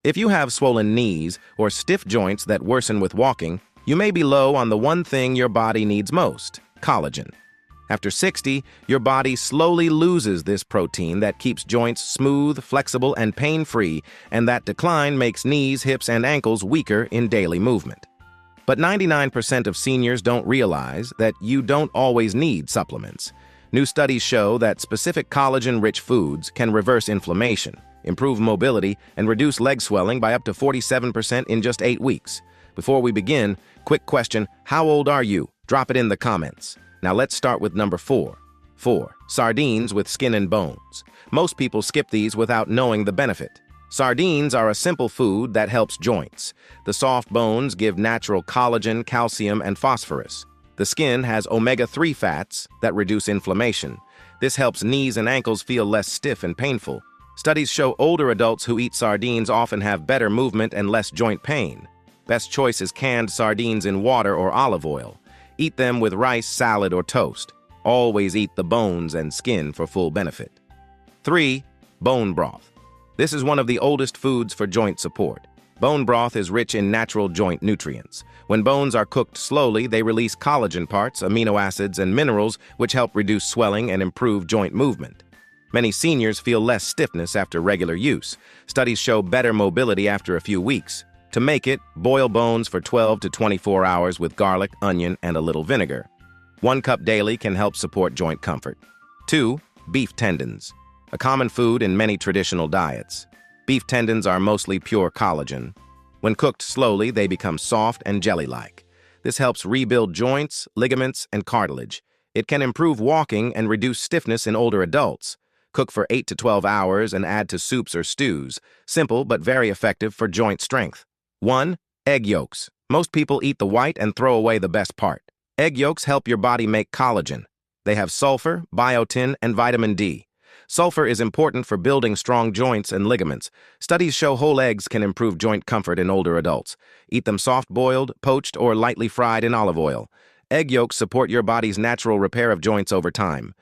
If you have swollen knees or stiff joints that worsen with walking, you may be low on the one thing your body needs most: collagen. After 60, your body slowly loses this protein that keeps joints smooth, flexible, and pain-free, and that decline makes knees, hips, and ankles weaker in daily movement. But 99% of seniors don't realize that you don't always need supplements. New studies show that specific collagen-rich foods can reverse inflammation, improve mobility, and reduce leg swelling by up to 47% in just 8 weeks. Before we begin, quick question: how old are you? Drop it in the comments. Now let's start with number 4. 4. Sardines with skin and bones. Most people skip these without knowing the benefit. Sardines are a simple food that helps joints. The soft bones give natural collagen, calcium, and phosphorus. The skin has omega-3 fats that reduce inflammation. This helps knees and ankles feel less stiff and painful. Studies show older adults who eat sardines often have better movement and less joint pain. Best choice is canned sardines in water or olive oil. Eat them with rice, salad, or toast. Always eat the bones and skin for full benefit. 3. Bone broth. This is one of the oldest foods for joint support. Bone broth is rich in natural joint nutrients. When bones are cooked slowly, they release collagen parts, amino acids, and minerals, which help reduce swelling and improve joint movement. Many seniors feel less stiffness after regular use. Studies show better mobility after a few weeks. To make it, boil bones for 12 to 24 hours with garlic, onion, and a little vinegar. 1 cup daily can help support joint comfort. 2. Beef tendons. A common food in many traditional diets. Beef tendons are mostly pure collagen. When cooked slowly, they become soft and jelly-like. This helps rebuild joints, ligaments, and cartilage. It can improve walking and reduce stiffness in older adults. Cook for 8 to 12 hours and add to soups or stews. Simple but very effective for joint strength. 1. Egg yolks. Most people eat the white and throw away the best part. Egg yolks help your body make collagen. They have sulfur, biotin, and vitamin D. Sulfur is important for building strong joints and ligaments. Studies show whole eggs can improve joint comfort in older adults. Eat them soft-boiled, poached, or lightly fried in olive oil. Egg yolks support your body's natural repair of joints over time.